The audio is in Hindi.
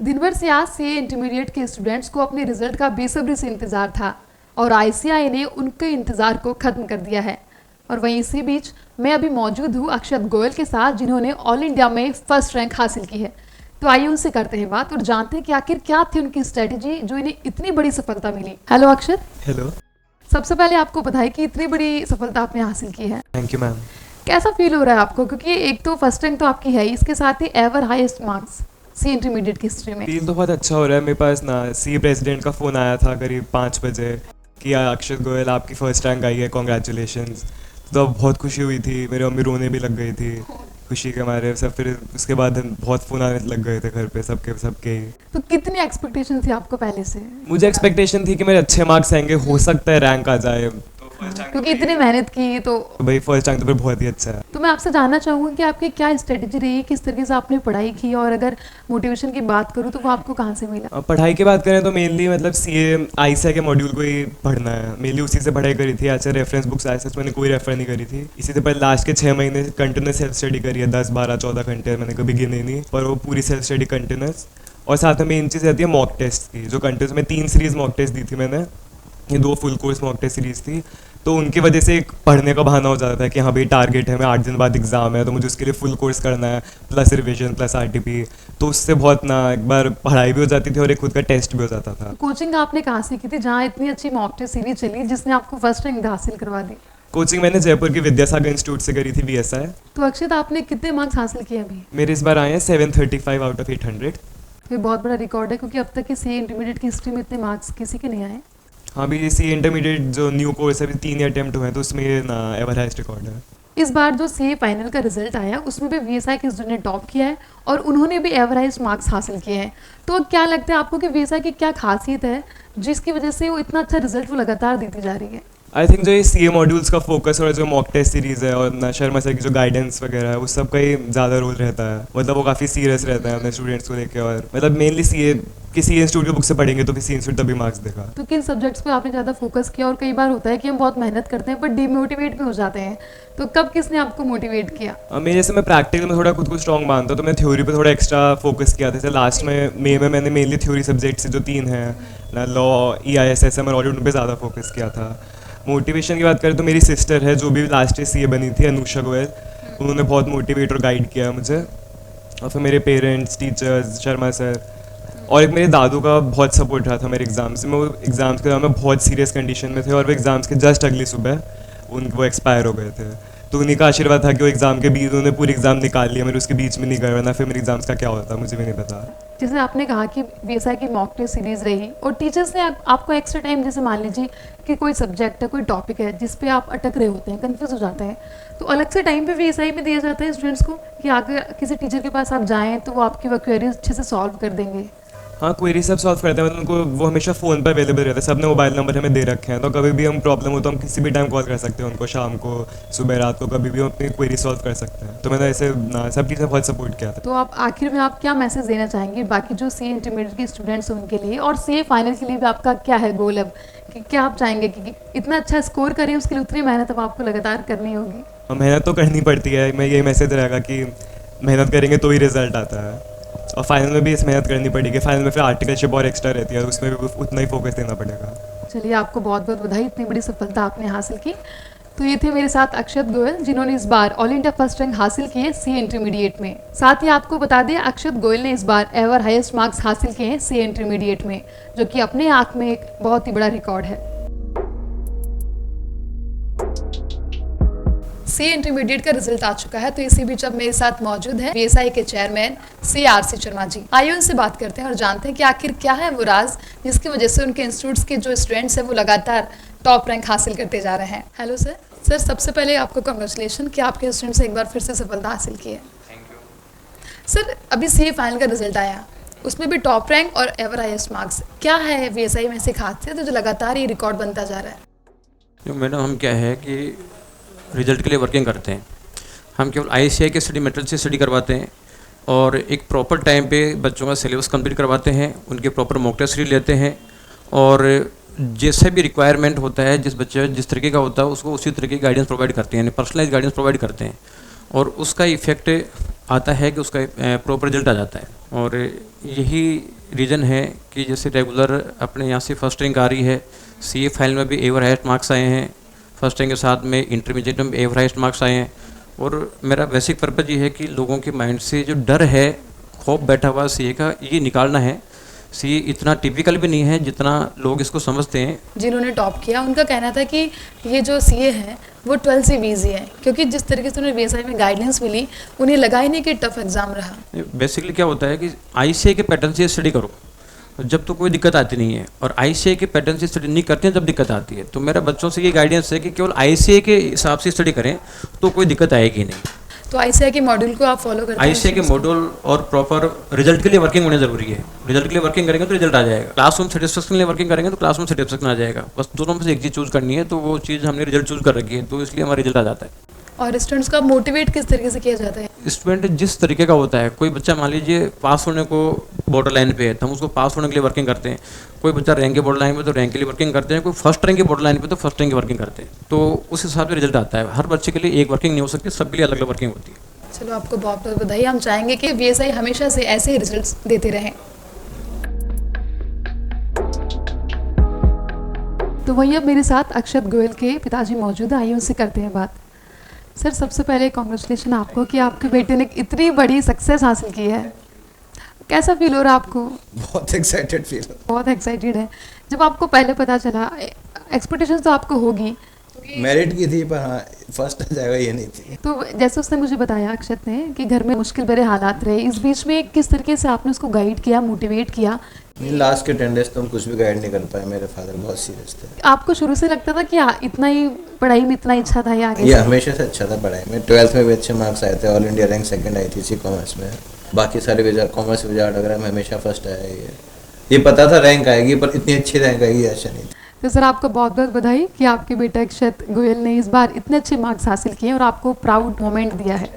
दिन भर से आज सीए इंटरमीडिएट के स्टूडेंट्स को अपने रिजल्ट का बेसब्री से इंतजार था और आईसीआई ने उनके इंतजार को खत्म कर दिया है। और वहीं इसी बीच मैं अभी मौजूद हूँ अक्षत गोयल के साथ, जिन्होंने ऑल इंडिया में फर्स्ट रैंक हासिल की है। तो आइए उनसे करते हैं बात और जानते हैं कि आखिर क्या थी उनकी स्ट्रेटेजी जो इन्हें इतनी बड़ी सफलता मिली। हेलो अक्षत। हेलो। सबसे पहले आपको बताइए कि इतनी बड़ी सफलता आपने हासिल की है। Thank you ma'am. कैसा फील हो रहा है आपको, क्योंकि एक तो फर्स्ट रैंक तो आपकी है ही, इसके साथ he ever highest marks C intermediate की हिस्ट्री में। फील तो बहुत अच्छा हो रहा है। मेरे पास ना सी प्रेसिडेंट का फ़ोन आया था करीब 5 बजे कि अक्षत गोयल आपकी फ़र्स्ट रैंक आई है, कॉन्ग्रेचुलेशंस। तो बहुत खुशी हुई थी, मेरी मम्मी रोने भी लग गई थी खुशी के मारे सब। फिर उसके बाद बहुत फ़ोन आने लग गए थे घर पे सबके ही। तो कितनी एक्सपेक्टेशन थी आपको पहले से? मुझे एक्सपेक्टेशन थी कि मेरे अच्छे मार्क्स आएंगे, हो सकता है रैंक आ जाए, क्योंकि इतनी मेहनत की तो भाई फर्स्ट रैंक तो फिर बहुत ही अच्छा है। तो मैं आपसे जानना चाहूँगी कि आपकी क्या स्ट्रेटेजी रही, किस तरीके से आपने पढ़ाई की, और अगर मोटिवेशन की बात करूँ तो वो आपको कहाँ से मिला? पढ़ाई की बात करें तो मेनली मतलब सीए आईसीआई के मॉड्यूल को ही पढ़ना है, मेनली उसी से पढ़ाई करी थी। ऐसे रेफरेंस बुक्स ऐसे मैंने कोई रेफर नहीं करी थी। इसी से पहले लास्ट के 6 महीने कंटिन्यूस सेल्फ स्टडी करी है, 10, 12, 14 घंटे मैंने कभी गिने नहीं, पर वो पूरी सेल्फ स्टडी कंटिन्यूस। और साथ में मेन चीज़ रहती है मॉक टेस्ट की, जो कंटिन्यूस में 3 सीरीज़ मॉक टेस्ट दी थी मैंने, ये 2 full course mock test series थी। तो उनकी वजह से एक पढ़ने का बहाना हो जाता है कि हाँ भाई टारगेट है, मैं 8 दिन बाद एग्ज़ाम है, तो मुझे उसके लिए फुल कोर्स करना है, प्लस रिविजन प्लस आरटीपी। तो उससे बहुत ना एक बार पढ़ाई भी हो जाती थी और एक खुद का टेस्ट भी हो जाता था। कोचिंग आपने कहाँ से की थी जहाँ इतनी अच्छी मॉक टेस्ट सीरीज चली जिसने आपको फर्स्ट रैंक हासिल करवा दी? कोचिंग मैंने जयपुर के विद्यासागर इंस्टीट्यूट से करी थी, VSI। तो अक्षत आपने कितने मार्क्स हासिल किए अभी? मेरे इस बार आए हैं 735 आउट ऑफ 800। ये बहुत बड़ा रिकॉर्ड है, क्योंकि अब तक की सीए इंटरमीडिएट की हिस्ट्री में इतने मार्क्स किसी के नहीं आए। हाँ भी सी इंटरमीडिएट जो न्यू कोर्स है, 3 अटेम्प्ट हुए हैं, तो उसमें ये ना एवर हाईएस्ट रिकॉर्ड है। इस बार जो सीए फाइनल का रिजल्ट आया उसमें भी VSI के स्टूडेंट ने टॉप किया है और उन्होंने भी एवरेज मार्क्स हासिल किए हैं। तो क्या लगता है आपको कि VSI की क्या खासियत है जिसकी वजह से वो इतना अच्छा रिजल्ट वो लगातार देती जा रही है? आई थिंक जो ये सीए मॉड्यूल्स का फोकस और जो मॉक टेस्ट सीरीज़ है और ना शर्मा सर की जो गाइडेंस वगैरह है, उस सब का ही ज़्यादा रोल रहता है। मतलब वो काफ़ी सीरियस रहता है अपने स्टूडेंट्स को लेकर, और मतलब मेनली सीए किसी इंस्टीट्यूट की बुक से पढ़ेंगे तो किसी इंस्टीट्यूट तभी मार्क्स देगा। तो किन सब्जेक्ट्स पे आपने ज़्यादा फोकस किया? और कई बार होता है कि हम बहुत मेहनत करते हैं पर डिमोटिवेट भी हो जाते हैं, तो कब किसने आपको मोटिवेट किया? मेरे जैसे मैं प्रैक्टिकल में थोड़ा खुद को स्ट्रॉन्ग मानता हूँ, तो मैं थ्योरी पे थोड़ा एक्स्ट्रा फोकस किया था। जैसे लास्ट में मई में मैंने मेनली थ्योरी सब्जेक्ट से जो 3 हैं ना, लॉ, EIS, SM और ऑडिट, उन पर ज़्यादा फोकस किया था। मोटिवेशन की बात करें तो मेरी सिस्टर है जो भी लास्ट ईयर सीए बनी थी, अनुषा गोयल, उन्होंने बहुत मोटिवेट और गाइड किया मुझे। और फिर मेरे पेरेंट्स, टीचर्स, शर्मा सर, और एक मेरे दादू का बहुत सपोर्ट रहा था मेरे एग्ज़ाम्स में। वो एग्ज़ाम्स के दौरान में बहुत सीरियस कंडीशन में थे और वो एग्ज़ाम्स के जस्ट अगली सुबह वो एक्सपायर हो गए थे। तो उन्हीं का आशीर्वाद था कि वो एग्ज़ाम के बीच उन्होंने पूरी एग्ज़ाम निकाल लिया, मेरे उसके बीच में नहीं गए, वरना फिर मेरे एग्ज़ाम्स का क्या होता मुझे भी नहीं पता। जैसे आपने कहा कि VSI की मॉक टेस्ट सीरीज रही और टीचर्स ने आपको एक्स्ट्रा टाइम, जैसे मान लीजिए कि कोई सब्जेक्ट है, कोई टॉपिक है जिस पे आप अटक रहे होते हैं, कंफ्यूज हो जाते हैं, तो अलग से टाइम पे VSI में दिया जाता है स्टूडेंट्स को कि आगे किसी टीचर के पास आप जाएँ तो वो आपकी वो क्वेरीज अच्छे से सॉल्व कर देंगे? हाँ, क्वेरी सब सॉल्व करते हैं, मतलब उनको वो हमेशा फ़ोन पर अवेलेबल रहता है, सबने मोबाइल नंबर हमें दे रखे हैं, तो कभी भी हम प्रॉब्लम हो तो हम किसी भी टाइम कॉल कर सकते हैं उनको, शाम को, सुबह, रात को, कभी भी हम अपनी क्वेरी सॉल्व कर सकते हैं। तो मैंने ऐसे ना सब चीज़ें बहुत सपोर्ट किया था। तो आप आखिर में आप क्या मैसेज देना चाहेंगे बाकी जो सीए इंटरमीडिएट के स्टूडेंट्स हैं उनके लिए, और सीए फाइनल के लिए भी आपका क्या है गोल अब, कि क्या आप चाहेंगे कि इतना अच्छा स्कोर करें, उसके लिए उतनी मेहनत अब आपको लगातार करनी होगी? मेहनत तो करनी पड़ती है, मैं यही मैसेज रहेगा कि मेहनत करेंगे तो ही रिजल्ट आता है, और फाइनल में भी इस मेहनत करनी पड़ेगी। फाइनल में फिर आर्टिकलशिप और एक्स्ट्रा रहती है, उसमें भी उतना ही फोकस देना पड़ेगा। चलिए, आपको बहुत बहुत बधाई, इतनी बड़ी सफलता आपने हासिल की। तो ये थे मेरे साथ अक्षत गोयल, जिन्होंने इस बार ऑल इंडिया फर्स्ट रैंक हासिल की है सीए इंटरमीडिएट में। साथ ही आपको बता दें, अक्षत गोयल ने इस बार एवर हाईएस्ट मार्क्स हासिल किए हैं सीए इंटरमीडिएट में, जो कि अपने आप में एक बहुत ही बड़ा रिकॉर्ड है। सीए इंटरमीडिएट का रिजल्ट आ चुका है, तो इसी बीच अब मेरे साथ मौजूद है VSI के चेयरमैन CRC शर्मा जी। आइए उनसे बात करते हैं और जानते हैं कि आखिर क्या है वो राज जिसकी वजह से उनके इंस्टीट्यूट्स के जो स्टूडेंट्स हैं वो लगातार टॉप रैंक हासिल करते जा रहे हैं। Hello sir. सर, सबसे पहले आपको कांग्रेचुलेशन कि आपके स्टूडेंट्स एक बार फिर से सफलता हासिल की है। Thank you. सर, अभी सीए फाइनल का रिजल्ट आया, उसमें भी टॉप रैंक और एवर हाईएस्ट मार्क्स, क्या है VSI में से खासियत जो लगातार ये रिकॉर्ड बनता जा रहा है? मैडम, हम क्या है कि रिजल्ट के लिए वर्किंग करते हैं। हम केवल ICI के स्टडी मटेरियल से स्टडी करवाते हैं और एक प्रॉपर टाइम पे बच्चों का सिलेबस कंप्लीट करवाते हैं, उनके प्रॉपर मॉक टेस्ट लेते हैं, और जैसे भी रिक्वायरमेंट होता है, जिस बच्चे जिस तरीके का होता है उसको उसी तरीके की गाइडेंस प्रोवाइड करते हैं, यानी पर्सनलाइज गाइडेंस प्रोवाइड करते हैं, और उसका इफेक्ट आता है कि उसका प्रॉपर रिजल्ट आ जाता है। और यही रीज़न है कि जैसे रेगुलर अपने यहाँ से फर्स्ट रैंक आ रही है, सीए फाइनल में भी एवर हाइस्ट मार्क्स आए हैं, फर्स्ट रैंक के साथ में इंटरमीडिएट में भी एवर हाइस्ट मार्क्स आए हैं। और मेरा बेसिक पर्पज़ ये है कि लोगों के माइंड से जो डर है, खौफ बैठा हुआ सीए का, ये निकालना है। सीए इतना टिपिकल भी नहीं है जितना लोग इसको समझते हैं। जिन्होंने टॉप किया उनका कहना था कि ये जो सीए है वो 12 से भी ईजी है, क्योंकि जिस तरीके से उन्हें बीएसआई में गाइडेंस मिली उन्हें लगा ही नहीं कि टफ एग्जाम रहा। बेसिकली क्या होता है कि आईसीए के पैटर्न से स्टडी करो जब तो कोई दिक्कत आती नहीं है, और आईसीए के पैटर्न से स्टडी नहीं करते हैं जब दिक्कत आती है। तो मेरा बच्चों से ये गाइडेंस है कि केवल आईसीए के हिसाब से स्टडी करें तो कोई दिक्कत आएगी नहीं। तो आईसीआई के मॉड्यूल को आप फॉलो करते हैं? आईसीए के मॉड्यूल और प्रॉपर रिजल्ट के लिए वर्किंग होने जरूरी है। रिजल्ट के लिए वर्किंग करेंगे तो रिजल्ट आ जाएगा, क्लासरूम सेटिस्फेक्शन के लिए वर्किंग करेंगे तो क्लासरूम सेटिस्फेक्शन आ जाएगा। बस दोनों में से एक चीज़ चूज करनी है, तो वो चीज़ हमने रिजल्ट चूज कर रखी है, तो इसलिए हमारा रिजल्ट आ जाता है। और स्टूडेंट्स का मोटिवेट किस तरीके से किया जाता है? स्टूडेंट जिस तरीके का होता है, कोई बच्चा मान लीजिए पास होने को बॉर्डर लाइन पे है तो हम उसको पास होने के लिए वर्किंग करते हैं। कोई बच्चा रैंक के बॉर्डर लाइन पे तो रैंक के लिए वर्किंग करते हैं। कोई फर्स्ट रैंक के बॉर्डर लाइन पे तो फर्स्ट रैंक की वर्किंग करते हैं। तो उस हिसाब से रिजल्ट आता है। हर बच्चे के लिए एक वर्किंग नहीं हो सकती, सबके लिए अलग अलग वर्किंग होती है। चलो आपको बहुत बहुत बधाई। हम चाहेंगे कि बीएसआई हमेशा से ऐसे ही रिजल्ट्स देते रहें। तो वहीं अब मेरे साथ अक्षत गोयल के पिताजी मौजूद हैं, आइए उनसे करते हैं बात। सर, सबसे पहले कॉन्ग्रेचुलेशन आपको कि आपके बेटे ने इतनी बड़ी सक्सेस हासिल की है। कैसा फील हो रहा है आपको? बहुत एक्साइटेड फील। बहुत एक्साइटेड है। जब आपको पहले पता चला, एक्सपेक्टेशंस तो आपको होगी, मेरिट की थी पर हाँ फर्स्ट आ जाएगा ये नहीं थी। तो जैसे उसने मुझे बताया अक्षत ने कि घर में मुश्किल भरे हालात रहे, इस बीच में किस तरीके से आपने उसको गाइड किया, मोटिवेट किया? नहीं, लास्ट के 10 डेज तो हम कुछ भी गाइड नहीं कर पाए। मेरे फादर बहुत सीरियस थे। आपको शुरू से लगता था कि इतना ही पढ़ाई में इतना इच्छा था या आगे ये से? हमेशा से अच्छा था पढ़ाई में। 12th में भी अच्छे मार्क्स आए थे, ऑल इंडिया रैंक सेकंड आई थी इसी कॉमर्स में। बाकी सारे कॉमर्स विजार्ड वगैरह में हमेशा फर्स्ट आया। ये पता था रैंक आएगी, पर इतनी अच्छी रैंक आएगी ऐसा नहीं था। तो सर, आपको बहुत बहुत बधाई कि आपके बेटा अक्षत गोयल ने इस बार इतने अच्छे मार्क्स हासिल किए और आपको प्राउड मोमेंट दिया है।